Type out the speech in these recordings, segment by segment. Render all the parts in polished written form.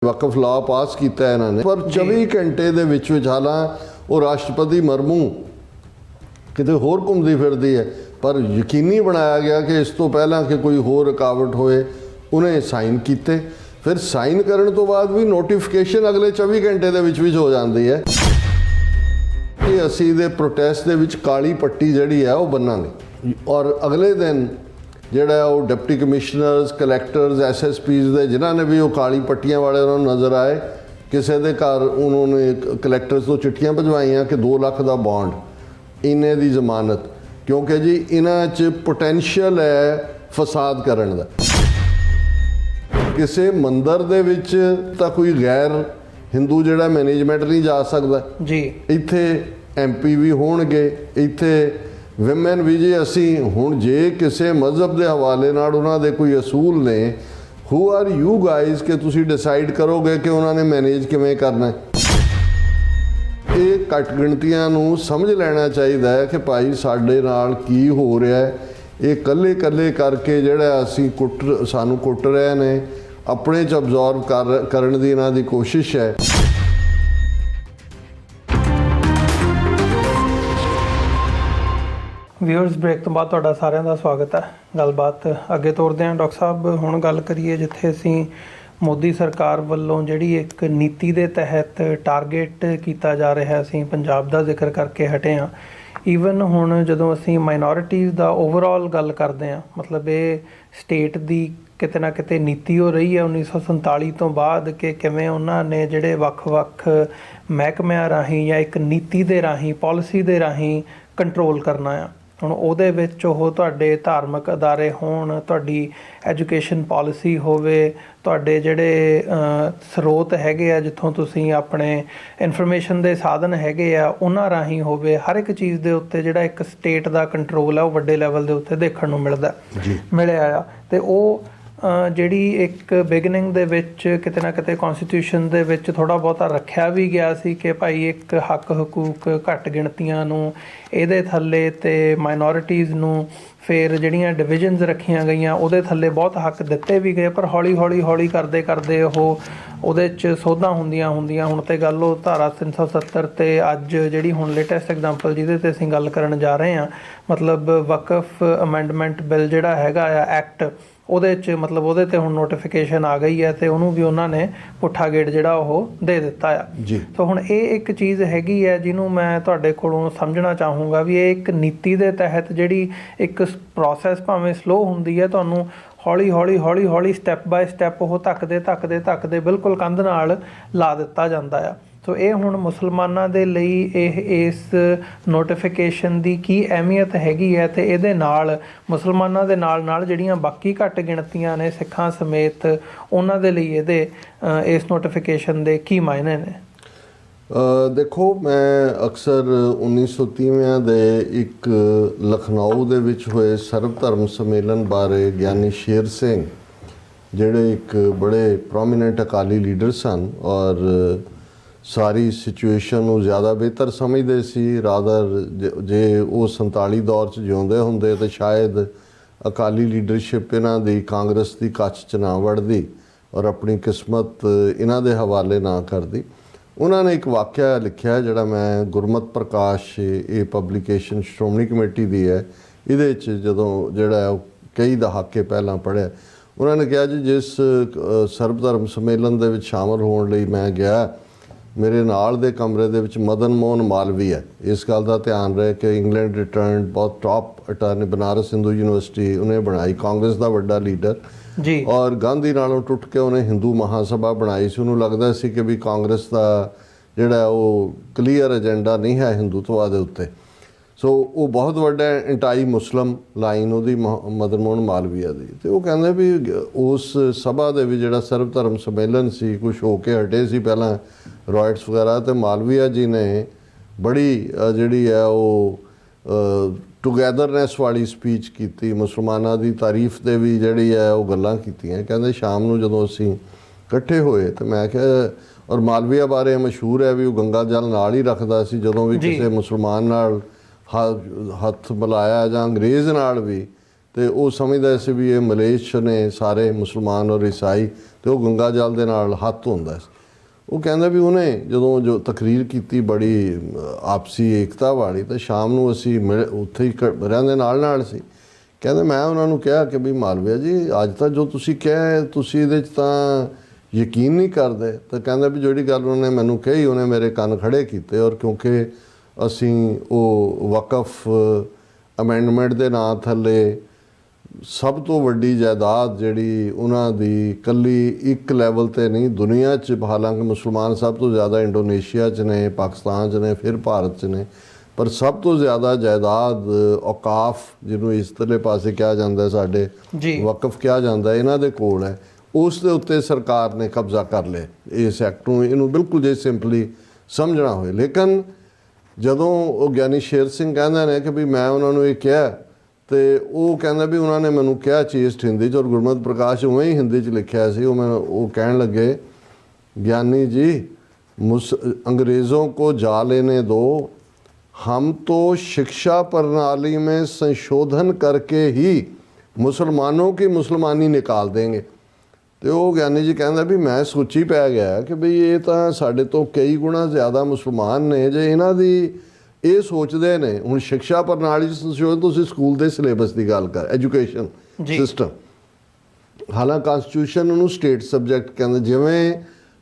ਵਕਫ ਲਾ ਪਾਸ ਕੀਤਾ ਇਹਨਾਂ ਨੇ, ਪਰ 24 ਘੰਟੇ ਦੇ ਵਿੱਚ ਹਾਲਾਂ ਉਹ ਰਾਸ਼ਟਰਪਤੀ ਮਰਮੂ ਕਿਤੇ ਹੋਰ ਘੁੰਮਦੀ ਫਿਰਦੀ ਹੈ, ਪਰ ਯਕੀਨੀ ਬਣਾਇਆ ਗਿਆ ਕਿ ਇਸ ਤੋਂ ਪਹਿਲਾਂ ਕਿ ਕੋਈ ਹੋਰ ਰੁਕਾਵਟ ਹੋਏ ਉਹਨੇ ਸਾਈਨ ਕੀਤੇ। ਫਿਰ ਸਾਈਨ ਕਰਨ ਤੋਂ ਬਾਅਦ ਵੀ ਨੋਟੀਫਿਕੇਸ਼ਨ ਅਗਲੇ 24 ਘੰਟੇ ਦੇ ਵਿੱਚ ਹੋ ਜਾਂਦੀ ਹੈ ਕਿ ਅਸੀਂ ਦੇ ਪ੍ਰੋਟੈਸਟ ਦੇ ਵਿੱਚ ਕਾਲੀ ਪੱਟੀ ਜਿਹੜੀ ਹੈ ਉਹ ਬੰਨਾਂਗੇ, ਔਰ ਅਗਲੇ ਦਿਨ ਜਿਹੜਾ ਉਹ ਡਿਪਟੀ ਕਮਿਸ਼ਨਰਸ, ਕਲੈਕਟਰਸ, SSPs ਦੇ ਜਿਨ੍ਹਾਂ ਨੇ ਵੀ ਉਹ ਕਾਲੀ ਪੱਟੀਆਂ ਵਾਲੇ ਉਹਨਾਂ ਨੂੰ ਨਜ਼ਰ ਆਏ, ਕਿਸੇ ਦੇ ਘਰ ਉਹਨਾਂ ਨੇ ਕਲੈਕਟਰਸ ਤੋਂ ਚਿੱਠੀਆਂ ਭਜਵਾਈਆਂ ਕਿ 2 ਲੱਖ ਦਾ ਬੌਂਡ, ਇੰਨੇ ਦੀ ਜ਼ਮਾਨਤ, ਕਿਉਂਕਿ ਜੀ ਇਹਨਾਂ 'ਚ ਪੋਟੈਂਸ਼ੀਅਲ ਹੈ ਫਸਾਦ ਕਰਨ ਦਾ। ਕਿਸੇ ਮੰਦਰ ਦੇ ਵਿੱਚ ਤਾਂ ਕੋਈ ਗੈਰ ਹਿੰਦੂ ਜਿਹੜਾ ਮੈਨੇਜਮੈਂਟ ਨਹੀਂ ਜਾ ਸਕਦਾ ਜੀ, ਇੱਥੇ MP ਵੀ ਹੋਣਗੇ, ਇੱਥੇ ਵਿਮਨ ਵੀ। ਜੇ ਅਸੀਂ ਹੁਣ ਜੇ ਕਿਸੇ ਮਜ਼ਹਬ ਦੇ ਹਵਾਲੇ ਨਾਲ ਉਹਨਾਂ ਦੇ ਕੋਈ ਅਸੂਲ ਨੇ, ਹੂ ਆਰ ਯੂ ਗਾਈਜ਼ ਕਿ ਤੁਸੀਂ ਡਿਸਾਈਡ ਕਰੋਗੇ ਕਿ ਉਹਨਾਂ ਨੇ ਮੈਨੇਜ ਕਿਵੇਂ ਕਰਨਾ। ਇਹ ਘੱਟ ਗਿਣਤੀਆਂ ਨੂੰ ਸਮਝ ਲੈਣਾ ਚਾਹੀਦਾ ਹੈ ਕਿ ਭਾਈ ਸਾਡੇ ਨਾਲ ਕੀ ਹੋ ਰਿਹਾ ਹੈ। ਇਹ ਇਕੱਲੇ ਕਰਕੇ ਜਿਹੜਾ ਅਸੀਂ ਸਾਨੂੰ ਕੁੱਟ ਰਹੇ ਨੇ, ਆਪਣੇ 'ਚ ਅਬਜ਼ੋਰਵ ਕਰਨ ਦੀ ਇਹਨਾਂ ਦੀ ਕੋਸ਼ਿਸ਼ ਹੈ। ਵਿਊਅਰਸ, ਬ੍ਰੇਕ ਤੋਂ ਬਾਅਦ ਤੁਹਾਡਾ ਸਾਰਿਆਂ ਦਾ ਸਵਾਗਤ ਹੈ। ਗੱਲਬਾਤ ਅੱਗੇ ਤੋਰਦੇ ਹਾਂ। ਡਾਕਟਰ ਸਾਹਿਬ, ਹੁਣ ਗੱਲ ਕਰੀਏ ਜਿੱਥੇ ਅਸੀਂ ਮੋਦੀ ਸਰਕਾਰ ਵੱਲੋਂ ਜਿਹੜੀ ਇੱਕ ਨੀਤੀ ਦੇ ਤਹਿਤ ਟਾਰਗੇਟ ਕੀਤਾ ਜਾ ਰਿਹਾ, ਅਸੀਂ ਪੰਜਾਬ ਦਾ ਜ਼ਿਕਰ ਕਰਕੇ ਹਟੇ ਹਾਂ। ਈਵਨ ਹੁਣ ਜਦੋਂ ਅਸੀਂ ਮਾਈਨੋਰਿਟੀਜ਼ ਦਾ ਓਵਰਆਲ ਗੱਲ ਕਰਦੇ ਹਾਂ, ਮਤਲਬ ਇਹ ਸਟੇਟ ਦੀ ਕਿਤੇ ਨਾ ਕਿਤੇ ਨੀਤੀ ਹੋ ਰਹੀ ਹੈ 1947 ਤੋਂ ਬਾਅਦ ਕਿ ਕਿਵੇਂ ਉਹਨਾਂ ਨੇ ਜਿਹੜੇ ਵੱਖ-ਵੱਖ ਮਹਿਕਮਿਆਂ ਰਾਹੀਂ ਜਾਂ ਇੱਕ ਨੀਤੀ ਦੇ ਰਾਹੀਂ, ਪਾਲਿਸੀ ਦੇ ਰਾਹੀਂ ਕੰਟਰੋਲ ਕਰਨਾ ਆ। ਹੁਣ ਉਹਦੇ ਵਿੱਚ ਉਹ ਤੁਹਾਡੇ ਧਾਰਮਿਕ ਅਦਾਰੇ ਹੋਣ, ਤੁਹਾਡੀ ਐਜੂਕੇਸ਼ਨ ਪਾਲਿਸੀ ਹੋਵੇ, ਤੁਹਾਡੇ ਜਿਹੜੇ ਸਰੋਤ ਹੈਗੇ ਆ ਜਿੱਥੋਂ ਤੁਸੀਂ ਆਪਣੇ ਇਨਫੋਰਮੇਸ਼ਨ ਦੇ ਸਾਧਨ ਹੈਗੇ ਆ ਉਹਨਾਂ ਰਾਹੀਂ ਹੋਵੇ, ਹਰ ਇੱਕ ਚੀਜ਼ ਦੇ ਉੱਤੇ ਜਿਹੜਾ ਇੱਕ ਸਟੇਟ ਦਾ ਕੰਟਰੋਲ ਹੈ ਉਹ ਵੱਡੇ ਲੈਵਲ ਦੇ ਉੱਤੇ ਦੇਖਣ ਨੂੰ ਮਿਲਿਆ ਆ। ਅਤੇ ਉਹ ਜਿਹੜੀ ਇੱਕ ਬਿਗਨਿੰਗ ਦੇ ਵਿੱਚ ਕਿਤੇ ਨਾ ਕਿਤੇ ਕੌਨਸਟੀਟਿਊਸ਼ਨ ਦੇ ਵਿੱਚ ਥੋੜ੍ਹਾ ਬਹੁਤਾ ਰੱਖਿਆ ਵੀ ਗਿਆ ਸੀ ਕਿ ਭਾਈ ਇੱਕ ਹੱਕ ਹਕੂਕ ਘੱਟ ਗਿਣਤੀਆਂ ਨੂੰ ਇਹਦੇ ਥੱਲੇ ਅਤੇ ਮਾਈਨੋਰਿਟੀਜ਼ ਨੂੰ ਫਿਰ ਜਿਹੜੀਆਂ ਡਿਵੀਜ਼ਨਸ ਰੱਖੀਆਂ ਗਈਆਂ ਉਹਦੇ ਥੱਲੇ ਬਹੁਤ ਹੱਕ ਦਿੱਤੇ ਵੀ ਗਏ। ਪਰ ਹੌਲੀ ਕਰਦੇ ਉਹ ਉਹਦੇ 'ਚ ਸੋਧਾਂ ਹੁੰਦੀਆਂ ਹੁਣ ਤੇ ਗੱਲ ਉਹ ਧਾਰਾ 370 ਅਤੇ ਅੱਜ ਜਿਹੜੀ ਹੁਣ ਲੇਟੈਸਟ ਐਗਜ਼ਾਮਪਲ ਜਿਹਦੇ 'ਤੇ ਅਸੀਂ ਗੱਲ ਕਰਨ ਜਾ ਰਹੇ ਹਾਂ, ਮਤਲਬ ਵਕਫ ਅਮੈਂਡਮੈਂਟ ਬਿੱਲ ਜਿਹੜਾ ਹੈਗਾ ਆ ਐਕਟ, ਉਹਦੇ 'ਚ ਮਤਲਬ ਉਹਦੇ 'ਤੇ ਹੁਣ ਨੋਟੀਫਿਕੇਸ਼ਨ ਆ ਗਈ ਹੈ ਅਤੇ ਉਹਨੂੰ ਵੀ ਉਹਨਾਂ ਨੇ ਪੁੱਠਾ ਗੇੜ ਜਿਹੜਾ ਉਹ ਦੇ ਦਿੱਤਾ ਆ ਜੀ। ਤਾਂ ਹੁਣ ਇਹ ਇੱਕ ਚੀਜ਼ ਹੈਗੀ ਹੈ ਜਿਹਨੂੰ ਮੈਂ ਤੁਹਾਡੇ ਕੋਲੋਂ ਸਮਝਣਾ ਚਾਹੂੰਗਾ ਵੀ ਇਹ ਇੱਕ ਨੀਤੀ ਦੇ ਤਹਿਤ ਜਿਹੜੀ ਇੱਕ ਪ੍ਰੋਸੈਸ ਭਾਵੇਂ ਸਲੋ ਹੁੰਦੀ ਹੈ, ਤੁਹਾਨੂੰ ਹੌਲੀ ਸਟੈਪ ਬਾਏ ਸਟੈਪ ਉਹ ਧੱਕਦੇ ਬਿਲਕੁਲ ਕੰਧ ਨਾਲ ਲਾ ਦਿੱਤਾ ਜਾਂਦਾ ਆ। ਸੋ ਇਹ ਹੁਣ ਮੁਸਲਮਾਨਾਂ ਦੇ ਲਈ ਇਸ ਨੋਟੀਫਿਕੇਸ਼ਨ ਦੀ ਕੀ ਅਹਿਮੀਅਤ ਹੈਗੀ ਹੈ ਅਤੇ ਇਹਦੇ ਨਾਲ ਮੁਸਲਮਾਨਾਂ ਦੇ ਨਾਲ ਜਿਹੜੀਆਂ ਬਾਕੀ ਘੱਟ ਗਿਣਤੀਆਂ ਨੇ ਸਿੱਖਾਂ ਸਮੇਤ, ਉਹਨਾਂ ਦੇ ਲਈ ਇਸ ਨੋਟੀਫਿਕੇਸ਼ਨ ਦੇ ਕੀ ਮਾਇਨੇ ਨੇ? ਦੇਖੋ, ਮੈਂ ਅਕਸਰ 1930 ਦੇ ਇੱਕ ਲਖਨਊ ਦੇ ਵਿੱਚ ਹੋਏ ਸਰਬ ਧਰਮ ਸੰਮੇਲਨ ਬਾਰੇ ਗਿਆਨੀ ਸ਼ੇਰ ਸਿੰਘ, ਜਿਹੜੇ ਇੱਕ ਬੜੇ ਪ੍ਰੋਮੀਨੈਂਟ ਅਕਾਲੀ ਲੀਡਰ ਸਨ ਔਰ ਸਾਰੀ ਸਿਚੁਏਸ਼ਨ ਨੂੰ ਜ਼ਿਆਦਾ ਬਿਹਤਰ ਸਮਝਦੇ ਸੀ, ਰਾਦਰ ਜੇ ਉਹ 47 ਦੌਰ 'ਚ ਜਿਉਂਦੇ ਹੁੰਦੇ ਤਾਂ ਸ਼ਾਇਦ ਅਕਾਲੀ ਲੀਡਰਸ਼ਿਪ ਇਹਨਾਂ ਦੀ ਕਾਂਗਰਸ ਦੀ ਕੱਛ 'ਚ ਨਾ ਵੜਦੀ ਔਰ ਆਪਣੀ ਕਿਸਮਤ ਇਹਨਾਂ ਦੇ ਹਵਾਲੇ ਨਾ ਕਰਦੀ। ਉਹਨਾਂ ਨੇ ਇੱਕ ਵਾਕਿਆ ਲਿਖਿਆ ਜਿਹੜਾ ਮੈਂ ਗੁਰਮਤ ਪ੍ਰਕਾਸ਼, ਇਹ ਪਬਲੀਕੇਸ਼ਨ ਸ਼੍ਰੋਮਣੀ ਕਮੇਟੀ ਦੀ ਹੈ, ਇਹਦੇ ਵਿੱਚ ਜਦੋਂ ਜਿਹੜਾ ਉਹ ਕਈ ਦਹਾਕੇ ਪਹਿਲਾਂ ਪੜ੍ਹਿਆ, ਉਹਨਾਂ ਨੇ ਕਿਹਾ ਜੀ ਜਿਸ ਸਰਬ ਧਰਮ ਸੰਮੇਲਨ ਦੇ ਵਿੱਚ ਸ਼ਾਮਲ ਹੋਣ ਲਈ ਮੈਂ ਗਿਆ, ਮੇਰੇ ਨਾਲ ਦੇ ਕਮਰੇ ਦੇ ਵਿੱਚ ਮਦਨ ਮੋਹਨ ਮਾਲਵੀ ਹੈ। ਇਸ ਗੱਲ ਦਾ ਧਿਆਨ ਰਹੇ ਕਿ ਇੰਗਲੈਂਡ ਰਿਟਰਨਡ, ਬਹੁਤ top attorney, Banaras Hindu university ਉਹਨੇ ਬਣਾਈ, ਕਾਂਗਰਸ ਦਾ ਵੱਡਾ ਲੀਡਰ ਜੀ, ਔਰ ਗਾਂਧੀ ਨਾਲੋਂ ਟੁੱਟ ਕੇ ਉਹਨੇ ਹਿੰਦੂ ਮਹਾਸਭਾ ਬਣਾਈ ਸੀ। ਉਹਨੂੰ ਲੱਗਦਾ ਸੀ ਕਿ ਵੀ ਕਾਂਗਰਸ ਦਾ ਜਿਹੜਾ ਉਹ ਕਲੀਅਰ ਏਜੰਡਾ ਨਹੀਂ ਹੈ ਹਿੰਦੂਤਵਾ ਦੇ ਉੱਤੇ। ਸੋ ਉਹ ਬਹੁਤ ਵੱਡਾ ਐਂਟਾਈ ਮੁਸਲਿਮ ਲਾਈਨ ਉਹਦੀ ਮਦਨ ਮੋਹਨ ਮਾਲਵੀਆ ਦੀ। ਅਤੇ ਉਹ ਕਹਿੰਦੇ ਵੀ ਉਸ ਸਭਾ ਦੇ ਵਿੱਚ ਜਿਹੜਾ ਸਰਬ ਧਰਮ ਸੰਮੇਲਨ ਸੀ, ਕੁਛ ਹੋ ਕੇ ਹਟੇ ਸੀ ਪਹਿਲਾਂ ਰॉयट्स ਵਗੈਰਾ, ਅਤੇ ਮਾਲਵੀਆ ਜੀ ਨੇ ਬੜੀ ਜਿਹੜੀ ਹੈ ਉਹ ਟੂਗੈਦਰਨੈਸ ਵਾਲੀ ਸਪੀਚ ਕੀਤੀ, ਮੁਸਲਮਾਨਾਂ ਦੀ ਤਾਰੀਫ ਦੇ ਵੀ ਜਿਹੜੀ ਹੈ ਉਹ ਗੱਲਾਂ ਕੀਤੀਆਂ। ਕਹਿੰਦੇ ਸ਼ਾਮ ਨੂੰ ਜਦੋਂ ਅਸੀਂ ਇਕੱਠੇ ਹੋਏ ਤਾਂ ਮੈਂ ਕਿਹਾ, ਔਰ ਮਾਲਵੀਆ ਬਾਰੇ ਮਸ਼ਹੂਰ ਹੈ ਵੀ ਉਹ ਗੰਗਾ ਜਲ ਨਾਲ ਹੀ ਰੱਖਦਾ ਸੀ, ਜਦੋਂ ਵੀ ਕਿਸੇ ਮੁਸਲਮਾਨ ਨਾਲ ਹੱਥ ਮਿਲਾਇਆ ਜਾਂ ਅੰਗਰੇਜ਼ ਨਾਲ ਵੀ ਤੇ ਉਹ ਸਮਝਦਾ ਸੀ ਵੀ ਇਹ ਮਲੇਸ਼ ਨੇ ਸਾਰੇ ਮੁਸਲਮਾਨ ਔਰ ਈਸਾਈ, ਤੇ ਉਹ ਗੰਗਾ ਜਲ ਦੇ ਨਾਲ ਹੱਥ ਧੋਂਦਾ ਸੀ। ਉਹ ਕਹਿੰਦਾ ਵੀ ਉਹਨੇ ਜਦੋਂ ਜੋ ਤਕਰੀਰ ਕੀਤੀ ਬੜੀ ਆਪਸੀ ਏਕਤਾ ਵਾਲੀ, ਤਾਂ ਸ਼ਾਮ ਨੂੰ ਅਸੀਂ ਉੱਥੇ ਹੀ ਰਹਿੰਦੇ ਨਾਲ ਸੀ। ਕਹਿੰਦੇ ਮੈਂ ਉਹਨਾਂ ਨੂੰ ਕਿਹਾ ਕਿ ਵੀ ਮਾਲਵੀਆ ਜੀ, ਅੱਜ ਤਾਂ ਜੋ ਤੁਸੀਂ ਕਿਹਾ ਤੁਸੀਂ ਇਹਦੇ 'ਚ ਤਾਂ ਯਕੀਨ ਨਹੀਂ ਕਰਦੇ। ਤਾਂ ਕਹਿੰਦਾ ਵੀ ਜਿਹੜੀ ਗੱਲ ਉਹਨੇ ਮੈਨੂੰ ਕਹੀ ਉਹਨੇ ਮੇਰੇ ਕੰਨ ਖੜੇ ਕੀਤੇ। ਔਰ ਕਿਉਂਕਿ ਅਸੀਂ ਉਹ ਵਕਫ ਅਮੈਂਡਮੈਂਟ ਦੇ ਨਾਂ ਥੱਲੇ ਸਭ ਤੋਂ ਵੱਡੀ ਜਾਇਦਾਦ ਜਿਹੜੀ ਉਹਨਾਂ ਦੀ ਇਕੱਲੀ ਇੱਕ ਲੈਵਲ 'ਤੇ ਨਹੀਂ ਦੁਨੀਆ 'ਚ, ਹਾਲਾਂਕਿ ਮੁਸਲਮਾਨ ਸਭ ਤੋਂ ਜ਼ਿਆਦਾ ਇੰਡੋਨੇਸ਼ੀਆ 'ਚ ਨੇ, ਪਾਕਿਸਤਾਨ 'ਚ ਨੇ, ਫਿਰ ਭਾਰਤ 'ਚ ਨੇ, ਪਰ ਸਭ ਤੋਂ ਜ਼ਿਆਦਾ ਜਾਇਦਾਦ ਔਕਾਫ ਜਿਹਨੂੰ ਇਸਤਲੇ ਪਾਸੇ ਕਿਹਾ ਜਾਂਦਾ, ਸਾਡੇ ਵਕਫ ਕਿਹਾ ਜਾਂਦਾ, ਇਹਨਾਂ ਦੇ ਕੋਲ ਹੈ। ਉਸ ਦੇ ਉੱਤੇ ਸਰਕਾਰ ਨੇ ਕਬਜ਼ਾ ਕਰ ਲਿਆ ਇਸ ਐਕਟ ਨੂੰ। ਇਹਨੂੰ ਬਿਲਕੁਲ ਜੇ ਸਿੰਪਲੀ ਸਮਝਣਾ ਹੋਏ। ਲੇਕਿਨ ਜਦੋਂ ਉਹ ਗਿਆਨੀ ਸ਼ੇਰ ਸਿੰਘ ਕਹਿੰਦੇ ਨੇ ਕਿ ਵੀ ਮੈਂ ਉਹਨਾਂ ਨੂੰ ਇਹ ਕਿਹਾ, ਤੇ ਉਹ ਕਹਿੰਦਾ ਵੀ ਉਹਨਾਂ ਨੇ ਮੈਨੂੰ ਕਿਹਾ ਚੀਸਟ ਹਿੰਦੀ 'ਚ, ਔਰ ਗੁਰਮਤਿ ਪ੍ਰਕਾਸ਼ ਉਵੇਂ ਹੀ ਹਿੰਦੀ 'ਚ ਲਿਖਿਆ ਸੀ। ਉਹ ਕਹਿਣ ਲੱਗੇ, ਗਿਆਨੀ ਜੀ अंग्रेज़ों को जा लेने दो, हम तो शिक्षा प्रणाली में संशोधन करके ही मुसलमानों की मुसलमानी निकाल देंगे। तो वो ज्ञानी जी कहता भी मैं सोची पै गया कि बई ये तो साढ़े तो कई गुणा ज़्यादा मुसलमान ने, जे इन्हां दी ਇਹ ਸੋਚਦੇ ਨੇ। ਹੁਣ ਸਿੱਖਿਆ ਪ੍ਰਣਾਲੀ 'ਚ ਸੰਸ਼ੋਧਨ, ਤੁਸੀਂ ਸਕੂਲ ਦੇ ਸਿਲੇਬਸ ਦੀ ਗੱਲ ਕਰ, ਐਜੂਕੇਸ਼ਨ ਸਿਸਟਮ, ਹਾਲਾਂਕਿ ਕਾਨਸਟੀਟਿਊਸ਼ਨ ਉਹਨੂੰ ਸਟੇਟ ਸਬਜੈਕਟ ਕਹਿੰਦੇ। ਜਿਵੇਂ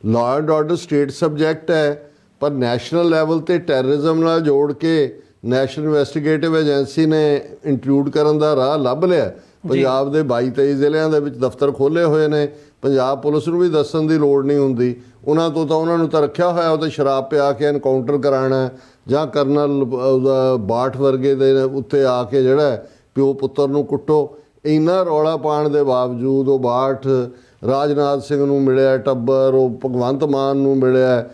law and order state subject ਹੈ, ਪਰ ਨੈਸ਼ਨਲ ਲੈਵਲ 'ਤੇ ਟੈਰਰਿਜ਼ਮ ਨਾਲ ਜੋੜ ਕੇ ਨੈਸ਼ਨਲ ਇਨਵੈਸਟੀਗੇਟਿਵ ਏਜੰਸੀ ਨੇ ਇੰਕਲੂਡ ਕਰਨ ਦਾ ਰਾਹ ਲੱਭ ਲਿਆ। ਪੰਜਾਬ ਦੇ 22-23 ਜ਼ਿਲ੍ਹਿਆਂ ਦੇ ਵਿੱਚ ਦਫ਼ਤਰ ਖੋਲ੍ਹੇ ਹੋਏ ਨੇ। ਪੰਜਾਬ ਪੁਲਿਸ ਨੂੰ ਵੀ ਦੱਸਣ ਦੀ ਲੋੜ ਨਹੀਂ ਹੁੰਦੀ। ਉਹਨਾਂ ਤੋਂ ਤਾਂ ਉਹਨਾਂ ਨੂੰ ਤਾਂ ਰੱਖਿਆ ਹੋਇਆ, ਉਹ ਤਾਂ ਸ਼ਰਾਬ ਪਿਆ ਕੇ ਐਨਕਾਊਂਟਰ ਕਰਾਉਣਾ, ਜਾਂ ਕਰਨਲ ਉਹਦਾ ਬਾਠ ਵਰਗੇ ਦੇ ਉੱਤੇ ਆ ਕੇ ਜਿਹੜਾ ਪਿਓ ਪੁੱਤਰ ਨੂੰ ਕੁੱਟੋ। ਇੰਨਾ ਰੌਲਾ ਪਾਉਣ ਦੇ ਬਾਵਜੂਦ ਉਹ ਬਾਠ ਰਾਜਨਾਥ ਸਿੰਘ ਨੂੰ ਮਿਲਿਆ ਟੱਬਰ, ਉਹ ਭਗਵੰਤ ਮਾਨ ਨੂੰ ਮਿਲਿਆ,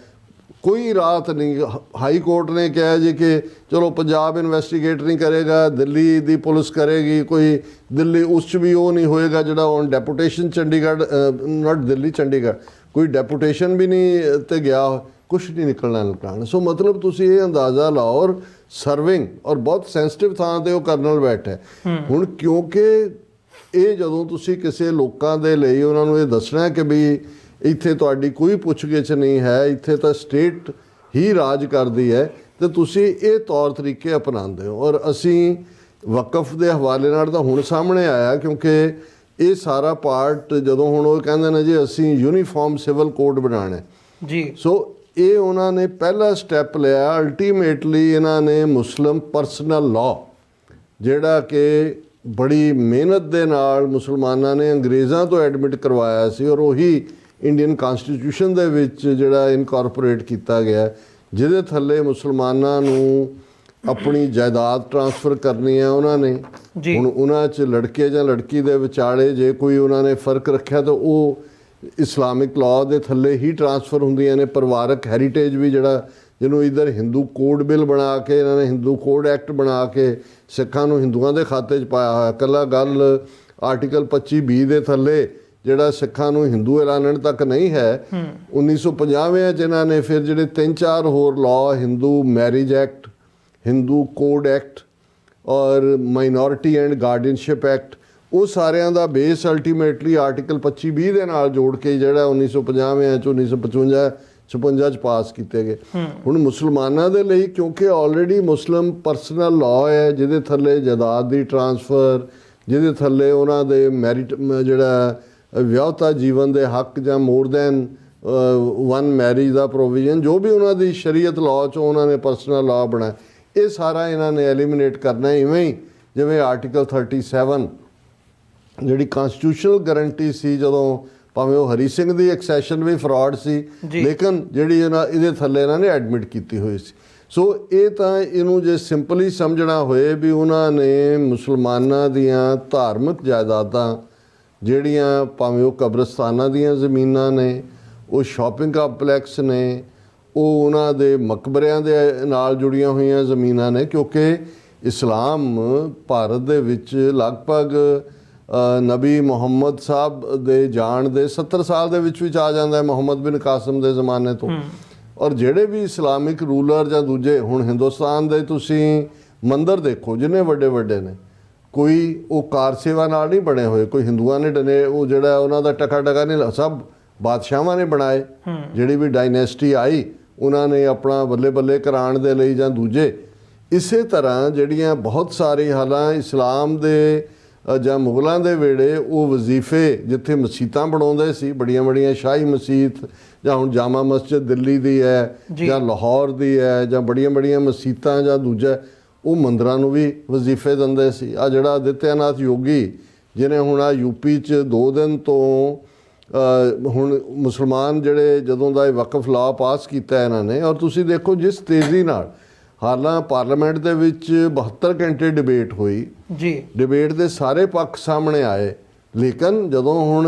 ਕੋਈ ਰਾਤ ਨਹੀਂ। ਹਾਈ ਕੋਰਟ ਨੇ ਕਿਹਾ ਜੀ ਕਿ ਚਲੋ ਪੰਜਾਬ ਇਨਵੈਸਟੀਗੇਟ ਨਹੀਂ ਕਰੇਗਾ, ਦਿੱਲੀ ਦੀ ਪੁਲਿਸ ਕਰੇਗੀ। ਕੋਈ ਦਿੱਲੀ ਉਸ 'ਚ ਵੀ ਉਹ ਨਹੀਂ ਹੋਏਗਾ ਜਿਹੜਾ ਔਨ ਡੈਪੂਟੇਸ਼ਨ ਚੰਡੀਗੜ੍ਹ, ਨਾਟ ਦਿੱਲੀ ਚੰਡੀਗੜ੍ਹ, ਕੋਈ ਡੈਪੂਟੇਸ਼ਨ ਵੀ ਨਹੀਂ ਤੇ ਗਿਆ, ਕੁਛ ਨਹੀਂ ਨਿਕਲਣਾ। ਸੋ ਮਤਲਬ ਤੁਸੀਂ ਇਹ ਅੰਦਾਜ਼ਾ ਲਾਓ। ਔਰ ਸਰਵਿੰਗ ਔਰ ਬਹੁਤ ਸੈਂਸਿਟਿਵ ਥਾਂ 'ਤੇ ਉਹ ਕਰਨਲ ਬੈਠਾ। ਹੁਣ ਕਿਉਂਕਿ ਇਹ ਜਦੋਂ ਤੁਸੀਂ ਕਿਸੇ ਲੋਕਾਂ ਦੇ ਲਈ ਉਹਨਾਂ ਨੂੰ ਇਹ ਦੱਸਣਾ ਕਿ ਵੀ ਇੱਥੇ ਤੁਹਾਡੀ ਕੋਈ ਪੁੱਛਗਿੱਛ ਨਹੀਂ ਹੈ, ਇੱਥੇ ਤਾਂ ਸਟੇਟ ਹੀ ਰਾਜ ਕਰਦੀ ਹੈ, ਤੇ ਤੁਸੀਂ ਇਹ ਤੌਰ ਤਰੀਕੇ ਅਪਣਾਉਂਦੇ ਹੋ। ਔਰ ਅਸੀਂ ਵਕਫ ਦੇ ਹਵਾਲੇ ਨਾਲ ਤਾਂ ਹੁਣ ਸਾਹਮਣੇ ਆਇਆ, ਕਿਉਂਕਿ ਇਹ ਸਾਰਾ ਪਾਰਟ ਜਦੋਂ ਹੁਣ ਉਹ ਕਹਿੰਦੇ ਨੇ ਜੀ ਅਸੀਂ ਯੂਨੀਫਾਰਮ ਸਿਵਲ ਕੋਡ ਬਣਾਉਣਾ ਜੀ, ਸੋ ਇਹ ਉਹਨਾਂ ਨੇ ਪਹਿਲਾ ਸਟੈਪ ਲਿਆ। ਅਲਟੀਮੇਟਲੀ ਇਹਨਾਂ ਨੇ ਮੁਸਲਿਮ ਪਰਸਨਲ ਲਾਅ, ਜਿਹੜਾ ਕਿ ਬੜੀ ਮਿਹਨਤ ਦੇ ਨਾਲ ਮੁਸਲਮਾਨਾਂ ਨੇ ਅੰਗਰੇਜ਼ਾਂ ਤੋਂ ਐਡਮਿਟ ਕਰਵਾਇਆ ਸੀ, ਔਰ ਉਹੀ ਇੰਡੀਅਨ ਕਾਨਸਟੀਟਿਊਸ਼ਨ ਦੇ ਵਿੱਚ ਜਿਹੜਾ ਇਨਕੋਰਪੋਰੇਟ ਕੀਤਾ ਗਿਆ, ਜਿਹਦੇ ਥੱਲੇ ਮੁਸਲਮਾਨਾਂ ਨੂੰ ਆਪਣੀ ਜਾਇਦਾਦ ਟਰਾਂਸਫਰ ਕਰਨੀ ਹੈ ਉਹਨਾਂ ਨੇ। ਹੁਣ ਉਹਨਾਂ 'ਚ ਲੜਕੇ ਜਾਂ ਲੜਕੀ ਦੇ ਵਿਚਾਲੇ ਜੇ ਕੋਈ ਉਹਨਾਂ ਨੇ ਫ਼ਰਕ ਰੱਖਿਆ ਤਾਂ ਉਹ ਇਸਲਾਮਿਕ ਲਾਅ ਦੇ ਥੱਲੇ ਹੀ ਟਰਾਂਸਫਰ ਹੁੰਦੀਆਂ ਨੇ। ਪਰਿਵਾਰਕ ਹੈਰੀਟੇਜ ਵੀ ਜਿਹੜਾ, ਜਿਹਨੂੰ ਇੱਧਰ ਹਿੰਦੂ ਕੋਡ ਬਿੱਲ ਬਣਾ ਕੇ ਇਹਨਾਂ ਨੇ, ਹਿੰਦੂ ਕੋਡ ਐਕਟ ਬਣਾ ਕੇ ਸਿੱਖਾਂ ਨੂੰ ਹਿੰਦੂਆਂ ਦੇ ਖਾਤੇ 'ਚ ਪਾਇਆ ਹੋਇਆ। ਇਕੱਲਾ ਗੱਲ ਆਰਟੀਕਲ 25(b) ਦੇ ਥੱਲੇ ਜਿਹੜਾ ਸਿੱਖਾਂ ਨੂੰ ਹਿੰਦੂ ਐਲਾਨਣ ਤੱਕ ਨਹੀਂ ਹੈ। 1950 'ਚ ਇਹਨਾਂ ਨੇ ਫਿਰ ਜਿਹੜੇ 3-4 ਹੋਰ law, Hindu marriage act, Hindu code act ਔਰ ਮਾਈਨੋਰਿਟੀ ਐਂਡ ਗਾਰਡੀਅਨਸ਼ਿਪ ਐਕਟ, ਉਹ ਸਾਰਿਆਂ ਦਾ ਬੇਸ ਅਲਟੀਮੇਟਲੀ ਆਰਟੀਕਲ 25(b) ਦੇ ਨਾਲ ਜੋੜ ਕੇ ਜਿਹੜਾ 1950 'ਚ 1956 'ਚ ਪਾਸ ਕੀਤੇ ਗਏ। ਹੁਣ ਮੁਸਲਮਾਨਾਂ ਦੇ ਲਈ ਕਿਉਂਕਿ ਆਲਰੇਡੀ ਮੁਸਲਿਮ ਪਰਸਨਲ ਲਾਅ ਹੈ, ਜਿਹਦੇ ਥੱਲੇ ਜਾਇਦਾਦ ਦੀ ਟਰਾਂਸਫਰ, ਜਿਹਦੇ ਥੱਲੇ ਉਹਨਾਂ ਦੇ ਮੈਰਿਟ ਜਿਹੜਾ ਵਿਆਹਤਾ ਜੀਵਨ ਦੇ ਹੱਕ ਜਾਂ ਮੋਰ ਦੈਨ ਵਨ ਮੈਰਿਜ ਦਾ ਪ੍ਰੋਵੀਜ਼ਨ, ਜੋ ਵੀ ਉਹਨਾਂ ਦੀ ਸ਼ਰੀਅਤ ਲਾਅ 'ਚੋਂ ਉਹਨਾਂ ਨੇ ਪਰਸਨਲ ਲਾਅ ਬਣਾਇਆ, ਇਹ ਸਾਰਾ ਇਹਨਾਂ ਨੇ ਐਲੀਮੀਨੇਟ ਕਰਨਾ। ਇਵੇਂ ਹੀ ਜਿਵੇਂ ਆਰਟੀਕਲ 37 ਜਿਹੜੀ ਕਾਨਸਟੀਟਿਊਸ਼ਨਲ ਗਰੰਟੀ ਸੀ, ਜਦੋਂ ਭਾਵੇਂ ਉਹ ਹਰੀ ਸਿੰਘ ਦੀ ਐਕਸੈਸ਼ਨ ਵੀ ਫਰਾਡ ਸੀ, ਲੇਕਿਨ ਜਿਹੜੀ ਇਹਦੇ ਥੱਲੇ ਇਹਨਾਂ ਨੇ ਐਡਮਿਟ ਕੀਤੀ ਹੋਈ ਸੀ। ਸੋ ਇਹ ਤਾਂ ਇਹਨੂੰ ਜੇ ਸਿੰਪਲੀ ਸਮਝਣਾ ਹੋਏ ਵੀ ਉਹਨਾਂ ਨੇ ਮੁਸਲਮਾਨਾਂ ਦੀਆਂ ਧਾਰਮਿਕ ਜਾਇਦਾਦਾਂ ਜਿਹੜੀਆਂ, ਭਾਵੇਂ ਉਹ ਕਬਰਸਤਾਨਾਂ ਦੀਆਂ ਜ਼ਮੀਨਾਂ ਨੇ, ਉਹ ਸ਼ਾਪਿੰਗ ਕੰਪਲੈਕਸ ਨੇ, ਉਹ ਉਹਨਾਂ ਦੇ ਮਕਬਰਿਆਂ ਦੇ ਨਾਲ ਜੁੜੀਆਂ ਹੋਈਆਂ ਜ਼ਮੀਨਾਂ ਨੇ। ਕਿਉਂਕਿ ਇਸਲਾਮ ਭਾਰਤ ਦੇ ਵਿੱਚ ਲਗਭਗ ਨਬੀ ਮੁਹੰਮਦ ਸਾਹਿਬ ਦੇ ਜਾਣ ਦੇ 70 ਸਾਲ ਦੇ ਵਿੱਚ ਆ ਜਾਂਦਾ ਹੈ, ਮੁਹੰਮਦ ਬਿਨ ਕਾਸਿਮ ਦੇ ਜ਼ਮਾਨੇ ਤੋਂ। ਔਰ ਜਿਹੜੇ ਵੀ ਇਸਲਾਮਿਕ ਰੂਲਰ ਜਾਂ ਦੂਜੇ, ਹੁਣ ਹਿੰਦੁਸਤਾਨ ਦੇ ਤੁਸੀਂ ਮੰਦਰ ਦੇਖੋ ਜਿੰਨੇ ਵੱਡੇ ਵੱਡੇ ਨੇ, ਕੋਈ ਉਹ ਕਾਰ ਸੇਵਾ ਨਾਲ ਨਹੀਂ ਬਣੇ ਹੋਏ, ਕੋਈ ਹਿੰਦੂਆਂ ਨੇ ਡਨੇ ਉਹ ਜਿਹੜਾ ਉਹਨਾਂ ਦਾ ਟਕਾ ਨਹੀਂ, ਸਭ ਬਾਦਸ਼ਾਹਾਂ ਨੇ ਬਣਾਏ। ਜਿਹੜੀ ਵੀ ਡਾਇਨੈਸਟੀ ਆਈ ਉਹਨਾਂ ਨੇ ਆਪਣਾ ਬੱਲੇ ਬੱਲੇ ਕਰਾਉਣ ਦੇ ਲਈ ਜਾਂ ਦੂਜੇ ਇਸੇ ਤਰ੍ਹਾਂ ਜਿਹੜੀਆਂ ਬਹੁਤ ਸਾਰੇ ਹਾਲਾਂ ਇਸਲਾਮ ਦੇ ਜਾਂ ਮੁਗਲਾਂ ਦੇ ਵੇਲੇ ਉਹ ਵਜ਼ੀਫੇ ਜਿੱਥੇ ਮਸੀਤਾਂ ਬਣਾਉਂਦੇ ਸੀ, ਬੜੀਆਂ ਬੜੀਆਂ ਸ਼ਾਹੀ ਮਸੀਤ ਜਾਂ ਹੁਣ ਜਾਮਾ ਮਸਜਿਦ ਦਿੱਲੀ ਦੀ ਹੈ ਜਾਂ ਲਾਹੌਰ ਦੀ ਹੈ ਜਾਂ ਬੜੀਆਂ ਬੜੀਆਂ ਮਸੀਤਾਂ ਜਾਂ ਦੂਜਾ ਉਹ ਮੰਦਰਾਂ ਨੂੰ ਵੀ ਵਜ਼ੀਫੇ ਦਿੰਦੇ ਸੀ। ਆ ਜਿਹੜਾ ਆਦਿੱਤਿਆਨਾਥ ਯੋਗੀ ਜਿਹਨੇ ਹੁਣ ਆ ਯੂਪੀ 'ਚ 2 ਦਿਨ ਤੋਂ ਹੁਣ ਮੁਸਲਮਾਨ ਜਿਹੜੇ ਜਦੋਂ ਦਾ ਇਹ ਵਕਫ ਲਾ ਪਾਸ ਕੀਤਾ ਇਹਨਾਂ ਨੇ, ਔਰ ਤੁਸੀਂ ਦੇਖੋ ਜਿਸ ਤੇਜ਼ੀ ਨਾਲ ਹਾਲਾਂ ਪਾਰਲੀਮੈਂਟ ਦੇ ਵਿੱਚ 72 ਘੰਟੇ ਡਿਬੇਟ ਹੋਈ ਜੀ, ਡਿਬੇਟ ਦੇ ਸਾਰੇ ਪੱਖ ਸਾਹਮਣੇ ਆਏ, ਲੇਕਿਨ ਜਦੋਂ ਹੁਣ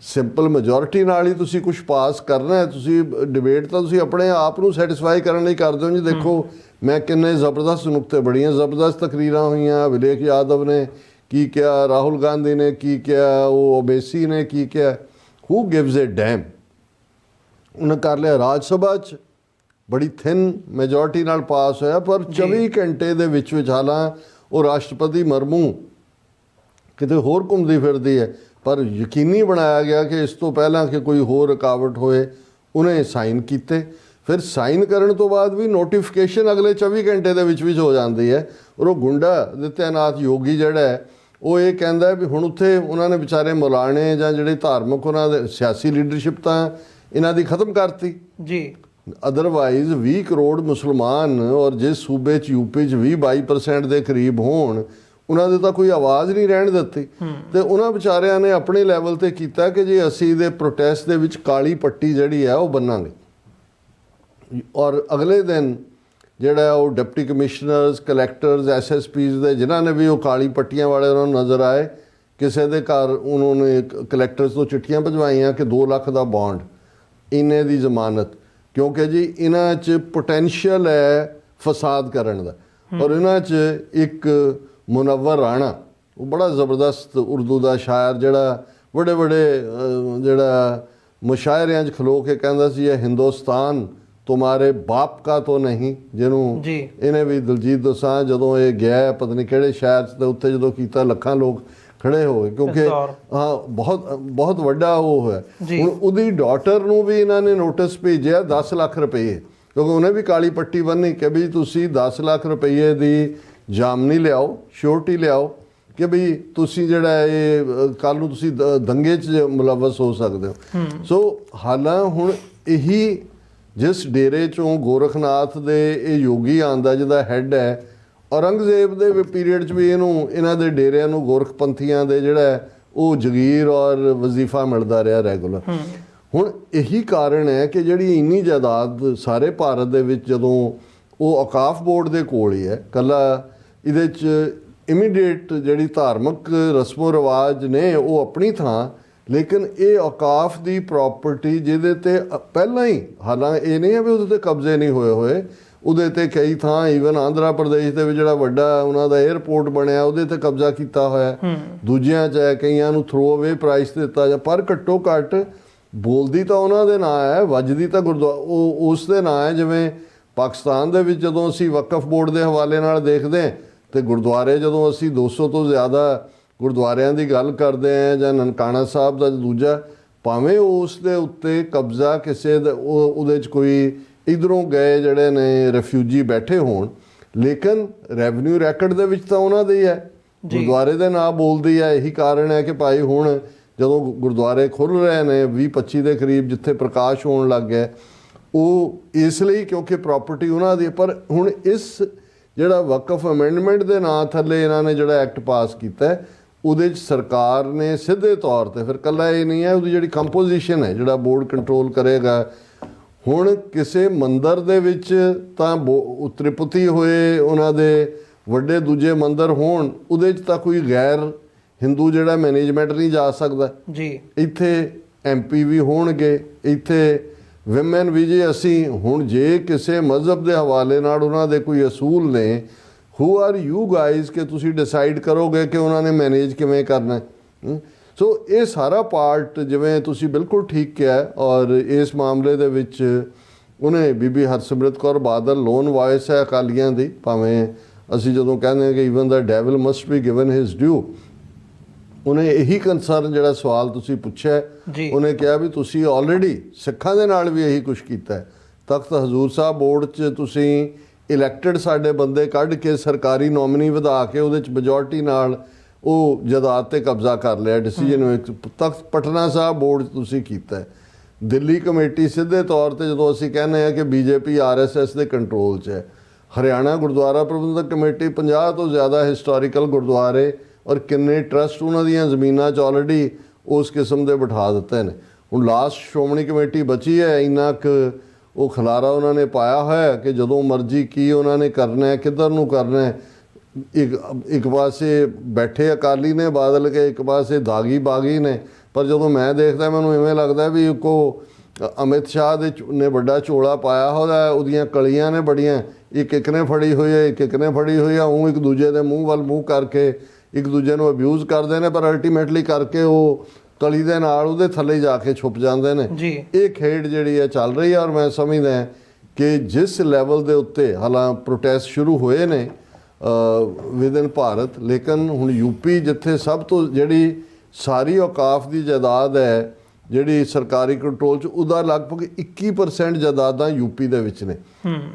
ਸਿੰਪਲ ਮੈਜੋਰਿਟੀ ਨਾਲ ਹੀ ਤੁਸੀਂ ਕੁਝ ਪਾਸ ਕਰਨਾ ਹੈ, ਤੁਸੀਂ ਡਿਬੇਟ ਤਾਂ ਤੁਸੀਂ ਆਪਣੇ ਆਪ ਨੂੰ ਸੈਟੀਸਫਾਈ ਕਰਨ ਲਈ ਕਰਦੇ ਹੋ ਜੀ। ਦੇਖੋ ਮੈਂ ਕਿੰਨੇ ਜ਼ਬਰਦਸਤ ਨੁਕਤੇ, ਬੜੀਆਂ ਜ਼ਬਰਦਸਤ ਤਕਰੀਰਾਂ ਹੋਈਆਂ, ਵਿਵੇਕ ਯਾਦਵ ਨੇ ਕੀ ਕਿਹਾ, ਰਾਹੁਲ ਗਾਂਧੀ ਨੇ ਕੀ ਕਿਹਾ, ਉਹ ਓਬੇਸੀ ਨੇ ਕੀ ਕਿਹਾ, ਹੂ ਗਿਵਸ ਏ ਡੈਮ। ਉਹਨੇ ਕਰ ਲਿਆ ਰਾਜ ਸਭਾ 'ਚ ਬੜੀ ਥਿਨ ਮੈਜੋਰਿਟੀ ਨਾਲ ਪਾਸ ਹੋਇਆ, ਪਰ 24 ਘੰਟੇ ਦੇ ਵਿੱਚ ਹਾਲਾਂ ਉਹ ਰਾਸ਼ਟਰਪਤੀ ਮਰਮੂ ਕਿਤੇ ਹੋਰ ਘੁੰਮਦੀ ਫਿਰਦੀ ਹੈ, ਪਰ ਯਕੀਨੀ ਬਣਾਇਆ ਗਿਆ ਕਿ ਇਸ ਤੋਂ ਪਹਿਲਾਂ ਕਿ ਕੋਈ ਹੋਰ ਰੁਕਾਵਟ ਹੋਏ ਉਹਨੇ ਸਾਈਨ ਕੀਤੇ। ਫਿਰ ਸਾਈਨ ਕਰਨ ਤੋਂ ਬਾਅਦ ਵੀ ਨੋਟੀਫਿਕੇਸ਼ਨ ਅਗਲੇ 24 ਘੰਟੇ ਦੇ ਵਿੱਚ ਹੋ ਜਾਂਦੀ ਹੈ, ਔਰ ਉਹ ਗੁੰਡਾ ਆਦਿੱਤਿਆਨਾਥ ਯੋਗੀ ਜਿਹੜਾ ਹੈ ਉਹ ਇਹ ਕਹਿੰਦਾ ਵੀ ਹੁਣ ਉੱਥੇ ਉਹਨਾਂ ਨੇ ਵਿਚਾਰੇ ਮੌਲਾਣੇ ਜਾਂ ਜਿਹੜੇ ਧਾਰਮਿਕ ਉਹਨਾਂ ਦੇ ਸਿਆਸੀ ਲੀਡਰਸ਼ਿਪ ਤਾਂ ਇਹਨਾਂ ਦੀ ਖਤਮ ਕਰਤੀ ਜੀ। ਅਦਰਵਾਈਜ਼ 20 ਕਰੋੜ ਮੁਸਲਮਾਨ ਔਰ ਜਿਸ ਸੂਬੇ 'ਚ ਯੂਪੀ 'ਚ 20-22% ਦੇ ਕਰੀਬ ਹੋਣ, ਉਹਨਾਂ ਦੇ ਤਾਂ ਕੋਈ ਆਵਾਜ਼ ਨਹੀਂ ਰਹਿਣ ਦਿੱਤੀ। ਤੇ ਉਹਨਾਂ ਵਿਚਾਰਿਆਂ ਨੇ ਆਪਣੇ ਲੈਵਲ ਤੇ ਕੀਤਾ ਕਿ ਜੇ ਅਸੀਂ ਇਹਦੇ ਪ੍ਰੋਟੈਸਟ ਦੇ ਵਿੱਚ ਕਾਲੀ ਪੱਟੀ ਜਿਹੜੀ ਹੈ ਉਹ ਬੰਨਾਂਗੇ। ਔਰ ਅਗਲੇ ਦਿਨ ਜਿਹੜਾ ਉਹ ਡਿਪਟੀ ਕਮਿਸ਼ਨਰਸ, ਕਲੈਕਟਰਸ, SSPs ਦੇ ਜਿਨ੍ਹਾਂ ਨੇ ਵੀ ਉਹ ਕਾਲੀ ਪੱਟੀਆਂ ਵਾਲੇ ਉਹਨਾਂ ਨੂੰ ਨਜ਼ਰ ਆਏ, ਕਿਸੇ ਦੇ ਘਰ ਉਹਨਾਂ ਨੇ ਕਲੈਕਟਰਸ ਤੋਂ ਚਿੱਠੀਆਂ ਭਜਵਾਈਆਂ ਕਿ 2 ਲੱਖ ਦਾ ਬੌਂਡ, ਇੰਨੇ ਦੀ ਜ਼ਮਾਨਤ, ਕਿਉਂਕਿ ਜੀ ਇਹਨਾਂ 'ਚ ਪੋਟੈਂਸ਼ੀਅਲ ਹੈ ਫਸਾਦ ਕਰਨ ਦਾ। ਔਰ ਇਹਨਾਂ 'ਚ ਇੱਕ ਮੁਨੱਵਰ ਰਾਣਾ, ਉਹ ਬੜਾ ਜ਼ਬਰਦਸਤ ਉਰਦੂ ਦਾ ਸ਼ਾਇਰ ਜਿਹੜਾ ਬੜੇ ਜਿਹੜਾ ਮੁਸ਼ਾਇਰਿਆਂ 'ਚ ਖਲੋ ਕੇ ਕਹਿੰਦਾ ਸੀ ਇਹ ਹਿੰਦੁਸਤਾਨ ਤੁਮਾਰੇ ਬਾਪ ਕਾ ਤੋਂ ਨਹੀਂ, ਜਿਹਨੂੰ ਇਹਨੇ ਵੀ ਦਲਜੀਤ ਦੋਸਾਂਝ ਜਦੋਂ ਇਹ ਗਿਆ ਪਤਾ ਨਹੀਂ ਕਿਹੜੇ ਸ਼ਹਿਰ 'ਚ ਤੇ ਉੱਥੇ ਜਦੋਂ ਕੀਤਾ ਲੱਖਾਂ ਲੋਕ ਖੜੇ ਹੋ ਗਏ, ਕਿਉਂਕਿ ਹਾਂ ਬਹੁਤ ਵੱਡਾ ਉਹ ਹੋਇਆ। ਹੁਣ ਉਹਦੀ ਡਾਟਰ ਨੂੰ ਵੀ ਇਹਨਾਂ ਨੇ ਨੋਟਿਸ ਭੇਜਿਆ 10 ਲੱਖ ਰੁਪਏ, ਕਿਉਂਕਿ ਉਹਨੇ ਵੀ ਕਾਲੀ ਪੱਟੀ ਬੰਨੀ ਕਿ ਵੀ ਤੁਸੀਂ 10 ਲੱਖ ਰੁਪਏ ਦੀ ਜਾਮਨੀ ਲਿਆਓ, ਸ਼ੋਰਟੀ ਲਿਆਓ ਕਿ ਵੀ ਤੁਸੀਂ ਜਿਹੜਾ ਇਹ ਕੱਲ੍ਹ ਨੂੰ ਤੁਸੀਂ ਦੰਗੇ 'ਚ ਮੁਲਵਸ ਹੋ ਸਕਦੇ ਹੋ। ਸੋ ਹਾਲਾਂ ਹੁਣ ਇਹੀ ਜਿਸ ਡੇਰੇ 'ਚੋਂ ਗੋਰਖਨਾਥ ਦੇ ਇਹ ਯੋਗੀ ਆਉਂਦਾ ਜਿਹਦਾ ਹੈੱਡ ਹੈ, ਔਰੰਗਜ਼ੇਬ ਦੇ ਪੀਰੀਅਡ 'ਚ ਵੀ ਇਹਨਾਂ ਦੇ ਡੇਰਿਆਂ ਨੂੰ ਗੋਰਖਪੰਥੀਆਂ ਦੇ ਜਿਹੜਾ ਉਹ ਜਗੀਰ ਔਰ ਵਜ਼ੀਫਾ ਮਿਲਦਾ ਰਿਹਾ ਰੈਗੂਲਰ। ਹੁਣ ਇਹੀ ਕਾਰਨ ਹੈ ਕਿ ਜਿਹੜੀ ਇੰਨੀ ਜਾਇਦਾਦ ਸਾਰੇ ਭਾਰਤ ਦੇ ਵਿੱਚ ਜਦੋਂ ਉਹ ਔਕਾਫ ਬੋਰਡ ਦੇ ਕੋਲ ਹੀ ਹੈ, ਇਕੱਲਾ ਇਹਦੇ 'ਚ ਇਮੀਡੀਏਟ ਜਿਹੜੀ ਧਾਰਮਿਕ ਰਸਮੋ ਰਿਵਾਜ ਨੇ ਉਹ ਆਪਣੀ ਥਾਂ, ਲੇਕਿਨ ਇਹ ਔਕਾਫ ਦੀ ਪ੍ਰਾਪਰਟੀ ਜਿਹਦੇ ਤੇ ਪਹਿਲਾਂ ਹੀ, ਹਾਲਾਂਕਿ ਇਹ ਨਹੀਂ ਹੈ ਵੀ ਉਹਦੇ ਤੇ ਕਬਜ਼ੇ ਨਹੀਂ ਹੋਏ, ਉਹਦੇ ਤੇ ਕਈ ਥਾਂ ਈਵਨ ਆਂਧਰਾ ਪ੍ਰਦੇਸ਼ ਦੇ ਵਿੱਚ ਜਿਹੜਾ ਵੱਡਾ ਉਹਨਾਂ ਦਾ 에ਅਰਪੋਰਟ ਬਣਿਆ ਉਹਦੇ ਤੇ ਕਬਜ਼ਾ ਕੀਤਾ ਹੋਇਆ, ਦੂਜਿਆਂ 'ਚ ਹੈ ਕਈਆਂ ਨੂੰ ਥਰੋ ਅਵੇ ਪ੍ਰਾਈਸ ਦਿੱਤਾ ਜਾਂ, ਪਰ ਘੱਟੋ ਘੱਟ ਬੋਲਦੀ ਤਾਂ ਉਹਨਾਂ ਦੇ ਨਾਂ ਹੈ, ਵੱਜਦੀ ਤਾਂ ਉਹ ਉਸ ਦੇ ਨਾਂ ਹੈ। ਜਿਵੇਂ ਪਾਕਿਸਤਾਨ ਦੇ ਵਿੱਚ ਜਦੋਂ ਅਸੀਂ ਵਕਫ ਬੋਰਡ ਦੇ ਹਵਾਲੇ ਨਾਲ ਦੇਖਦੇ ਤੇ ਗੁਰਦੁਆਰੇ, ਜਦੋਂ ਅਸੀਂ 200 ਤੋਂ ਜ਼ਿਆਦਾ ਗੁਰਦੁਆਰਿਆਂ ਦੀ ਗੱਲ ਕਰਦੇ ਹਾਂ ਜਾਂ ਨਨਕਾਣਾ ਸਾਹਿਬ ਦਾ ਦੂਜਾ, ਭਾਵੇਂ ਉਸ ਦੇ ਉੱਤੇ ਕਬਜ਼ਾ ਕਿਸੇ ਦਾ ਉਹਦੇ 'ਚ ਕੋਈ ਇੱਧਰੋਂ ਗਏ ਜਿਹੜੇ ਨੇ ਰੈਫਿਊਜੀ ਬੈਠੇ ਹੋਣ, ਲੇਕਿਨ ਰੈਵਨਿਊ ਰੈਕਡ ਦੇ ਵਿੱਚ ਤਾਂ ਉਹਨਾਂ ਦੇ ਹੀ ਹੈ, ਗੁਰਦੁਆਰੇ ਦੇ ਨਾਂ ਬੋਲਦੀ ਹੈ। ਇਹੀ ਕਾਰਨ ਹੈ ਕਿ ਭਾਈ ਹੁਣ ਜਦੋਂ ਗੁਰਦੁਆਰੇ ਖੁੱਲ੍ਹ ਰਹੇ ਨੇ 20-25 ਦੇ ਕਰੀਬ ਜਿੱਥੇ ਪ੍ਰਕਾਸ਼ ਹੋਣ ਲੱਗ ਗਿਆ, ਉਹ ਇਸ ਲਈ ਕਿਉਂਕਿ ਪ੍ਰਾਪਰਟੀ ਉਹਨਾਂ ਦੀ। ਪਰ ਹੁਣ ਇਸ ਜਿਹੜਾ ਵਕਫ ਅਮੈਂਡਮੈਂਟ ਦੇ ਨਾਂ ਥੱਲੇ ਇਹਨਾਂ ਨੇ ਜਿਹੜਾ ਐਕਟ ਪਾਸ ਕੀਤਾ, ਉਹਦੇ 'ਚ ਸਰਕਾਰ ਨੇ ਸਿੱਧੇ ਤੌਰ 'ਤੇ, ਫਿਰ ਇਕੱਲਾ ਇਹ ਨਹੀਂ ਹੈ, ਉਹਦੀ ਜਿਹੜੀ ਕੰਪੋਜੀਸ਼ਨ ਹੈ ਜਿਹੜਾ ਬੋਰਡ ਕੰਟਰੋਲ ਕਰੇਗਾ। ਹੁਣ ਕਿਸੇ ਮੰਦਰ ਦੇ ਵਿੱਚ ਤਾਂ ਤ੍ਰਿਪਤੀ ਹੋਏ ਉਹਨਾਂ ਦੇ ਵੱਡੇ ਦੂਜੇ ਮੰਦਰ ਹੋਣ, ਉਹਦੇ 'ਚ ਤਾਂ ਕੋਈ ਗੈਰ ਹਿੰਦੂ ਜਿਹੜਾ ਮੈਨੇਜਮੈਂਟ ਨਹੀਂ ਜਾ ਸਕਦਾ ਜੀ। ਇੱਥੇ MP ਵੀ ਹੋਣਗੇ, ਇੱਥੇ ਵਿਮੈਨ ਵੀ, ਜੇ ਅਸੀਂ ਹੁਣ ਜੇ ਕਿਸੇ ਮਜ਼ਹਬ ਦੇ ਹਵਾਲੇ ਨਾਲ ਉਹਨਾਂ ਦੇ ਕੋਈ ਅਸੂਲ ਨੇ, ਹੂ ਆਰ ਯੂ ਗਾਈਜ਼ ਕਿ ਤੁਸੀਂ ਡਿਸਾਈਡ ਕਰੋਗੇ ਕਿ ਉਹਨਾਂ ਨੇ ਮੈਨੇਜ ਕਿਵੇਂ ਕਰਨਾ। ਸੋ ਇਹ ਸਾਰਾ ਪਾਰਟ ਜਿਵੇਂ ਤੁਸੀਂ ਬਿਲਕੁਲ ਠੀਕ ਕਿਹਾ, ਔਰ ਇਸ ਮਾਮਲੇ ਦੇ ਵਿੱਚ ਉਹਨੇ ਬੀਬੀ ਹਰਸਿਮਰਤ ਕੌਰ ਬਾਦਲ ਲੋਨ ਵਾਇਸ ਹੈ ਅਕਾਲੀਆਂ ਦੀ, ਭਾਵੇਂ ਅਸੀਂ ਜਦੋਂ ਕਹਿੰਦੇ ਹਾਂ ਕਿ even the devil must be given his due, ਉਹਨੇ ਇਹੀ ਕੰਸਰਨ ਜਿਹੜਾ ਸਵਾਲ ਤੁਸੀਂ ਪੁੱਛਿਆ ਜੀ। ਉਹਨੇ ਕਿਹਾ ਵੀ ਤੁਸੀਂ ਆਲਰੇਡੀ ਸਿੱਖਾਂ ਦੇ ਨਾਲ ਵੀ ਇਹੀ ਕੁਝ ਕੀਤਾ ਹੈ। ਤਖਤ ਹਜ਼ੂਰ ਸਾਹਿਬ ਬੋਰਡ 'ਚ ਤੁਸੀਂ ਇਲੈਕਟਡ ਸਾਡੇ ਬੰਦੇ ਕੱਢ ਕੇ ਸਰਕਾਰੀ ਨੋਮਨੀ ਵਧਾ ਕੇ ਉਹਦੇ 'ਚ ਮੈਜੋਰਟੀ ਨਾਲ ਉਹ ਜਾਇਦਾਦ 'ਤੇ ਕਬਜ਼ਾ ਕਰ ਲਿਆ ਡਿਸੀਜਨ ਵਿੱਚ। ਤਖਤ ਪਟਨਾ ਸਾਹਿਬ ਬੋਰਡ 'ਚ ਤੁਸੀਂ ਕੀਤਾ ਹੈ। ਦਿੱਲੀ ਕਮੇਟੀ ਸਿੱਧੇ ਤੌਰ 'ਤੇ ਜਦੋਂ ਅਸੀਂ ਕਹਿੰਦੇ ਹਾਂ ਕਿ ਬੀਜੇਪੀ RSS ਦੇ ਕੰਟਰੋਲ 'ਚ ਹੈ। ਹਰਿਆਣਾ ਗੁਰਦੁਆਰਾ ਪ੍ਰਬੰਧਕ ਕਮੇਟੀ 50 ਤੋਂ ਜ਼ਿਆਦਾ ਹਿਸਟੋਰੀਕਲ ਗੁਰਦੁਆਰੇ ਔਰ ਕਿੰਨੇ ਟਰਸਟ ਉਹਨਾਂ ਦੀਆਂ ਜ਼ਮੀਨਾਂ 'ਚ ਆਲਰੇਡੀ ਉਸ ਕਿਸਮ ਦੇ ਬਿਠਾ ਦਿੱਤੇ ਨੇ। ਹੁਣ ਲਾਸਟ ਸ਼੍ਰੋਮਣੀ ਕਮੇਟੀ ਬਚੀ ਹੈ, ਇੰਨਾ ਕੁ ਉਹ ਖਲਾਰਾ ਉਹਨਾਂ ਨੇ ਪਾਇਆ ਹੋਇਆ ਕਿ ਜਦੋਂ ਮਰਜ਼ੀ ਕੀ ਉਹਨਾਂ ਨੇ ਕਰਨਾ ਹੈ, ਕਿੱਧਰ ਨੂੰ ਕਰਨਾ ਹੈ। ਇੱਕ ਪਾਸੇ ਬੈਠੇ ਅਕਾਲੀ ਨੇ ਬਾਦਲ ਕੇ, ਇੱਕ ਪਾਸੇ ਦਾਗੀ ਬਾਗੀ ਨੇ। ਪਰ ਜਦੋਂ ਮੈਂ ਦੇਖਦਾ ਮੈਨੂੰ ਇਵੇਂ ਲੱਗਦਾ ਵੀ ਕੋ ਅਮਿਤ ਸ਼ਾਹ ਨੇ ਵੱਡਾ ਝੋਲਾ ਪਾਇਆ ਹੋਇਆ, ਉਹਦੀਆਂ ਕਲੀਆਂ ਨੇ ਬੜੀਆਂ, ਇੱਕ ਨੇ ਫੜੀ ਹੋਈ ਹੈ, ਇੱਕ ਨੇ ਫੜੀ ਹੋਈ ਆ। ਉਹ ਇੱਕ ਦੂਜੇ ਦੇ ਮੂੰਹ ਵੱਲ ਮੂੰਹ ਕਰਕੇ ਇੱਕ ਦੂਜੇ ਨੂੰ ਅਬਿਊਜ਼ ਕਰਦੇ ਨੇ, ਪਰ ਅਲਟੀਮੇਟਲੀ ਕਰਕੇ ਉਹ ਕਲੀ ਦੇ ਨਾਲ ਉਹਦੇ ਥੱਲੇ ਜਾ ਕੇ ਛੁਪ ਜਾਂਦੇ ਨੇ ਜੀ। ਇਹ ਖੇਡ ਜਿਹੜੀ ਹੈ ਚੱਲ ਰਹੀ ਹੈ। ਔਰ ਮੈਂ ਸਮਝਦਾ ਕਿ ਜਿਸ ਲੈਵਲ ਦੇ ਉੱਤੇ ਹਾਲਾਂ ਪ੍ਰੋਟੈਸਟ ਸ਼ੁਰੂ ਹੋਏ ਨੇ ਵਿਦਨ ਭਾਰਤ, ਲੇਕਿਨ ਹੁਣ ਯੂਪੀ ਜਿੱਥੇ ਸਭ ਤੋਂ ਜਿਹੜੀ ਸਾਰੀ ਔਕਾਫ ਦੀ ਜਾਇਦਾਦ ਹੈ ਜਿਹੜੀ ਸਰਕਾਰੀ ਕੰਟਰੋਲ 'ਚ, ਉਹਦਾ ਲਗਭਗ 21% ਜਾਇਦਾਦਾਂ ਯੂਪੀ ਦੇ ਵਿੱਚ ਨੇ।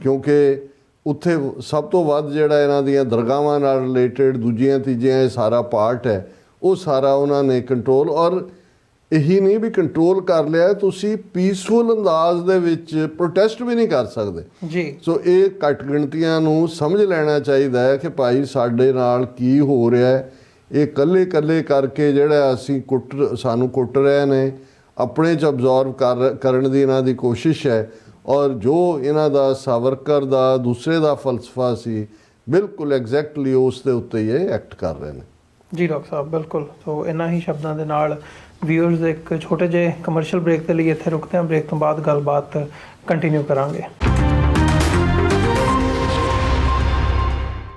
ਕਿਉਂਕਿ ਉੱਥੇ ਸਭ ਤੋਂ ਵੱਧ ਜਿਹੜਾ ਇਹਨਾਂ ਦੀਆਂ ਦਰਗਾਹਾਂ ਨਾਲ ਰਿਲੇਟਡ ਦੂਜੀਆਂ ਤੀਜੀਆਂ ਇਹ ਸਾਰਾ ਪਾਰਟ ਹੈ, ਉਹ ਸਾਰਾ ਉਹਨਾਂ ਨੇ ਕੰਟਰੋਲ। ਔਰ ਇਹੀ ਨਹੀਂ ਵੀ ਕੰਟਰੋਲ ਕਰ ਲਿਆ, ਤੁਸੀਂ ਪੀਸਫੁਲ ਅੰਦਾਜ਼ ਦੇ ਵਿੱਚ ਪ੍ਰੋਟੈਸਟ ਵੀ ਨਹੀਂ ਕਰ ਸਕਦੇ ਜੀ। ਸੋ ਇਹ ਘੱਟ ਗਿਣਤੀਆਂ ਨੂੰ ਸਮਝ ਲੈਣਾ ਚਾਹੀਦਾ ਹੈ ਕਿ ਭਾਈ ਸਾਡੇ ਨਾਲ ਕੀ ਹੋ ਰਿਹਾ ਹੈ। ਇਹ ਇਕੱਲੇ ਕਰਕੇ ਜਿਹੜਾ ਸਾਨੂੰ ਕੁੱਟ ਰਹੇ ਨੇ, ਆਪਣੇ 'ਚ ਅਬਜ਼ੋਰਵ ਕਰਨ ਦੀ ਇਹਨਾਂ ਦੀ ਕੋਸ਼ਿਸ਼ ਹੈ। ਔਰ ਜੋ ਇਹਨਾਂ ਦਾ ਸਾਵਰਕਰ ਦਾ ਦੂਸਰੇ ਦਾ ਫਲਸਫਾ ਸੀ, ਬਿਲਕੁਲ ਐਗਜ਼ੈਕਟਲੀ ਉਸ ਦੇ ਉੱਤੇ ਹੀ ਇਹ ਐਕਟ ਕਰ ਰਹੇ ਨੇ। ਜੀ ਡਾਕਟਰ ਸਾਹਿਬ, ਬਿਲਕੁਲ। ਸੋ ਇਹਨਾਂ ਹੀ ਸ਼ਬਦਾਂ ਦੇ ਨਾਲ ਵਿਊਅਰਸ ਇੱਕ ਛੋਟੇ ਜਿਹੇ ਕਮਰਸ਼ੀਅਲ ਬ੍ਰੇਕ ਦੇ ਲਈ ਇੱਥੇ ਰੁਕਦੇ ਹਾਂ। ਬ੍ਰੇਕ ਤੋਂ ਬਾਅਦ ਗੱਲਬਾਤ ਕੰਟੀਨਿਊ ਕਰਾਂਗੇ।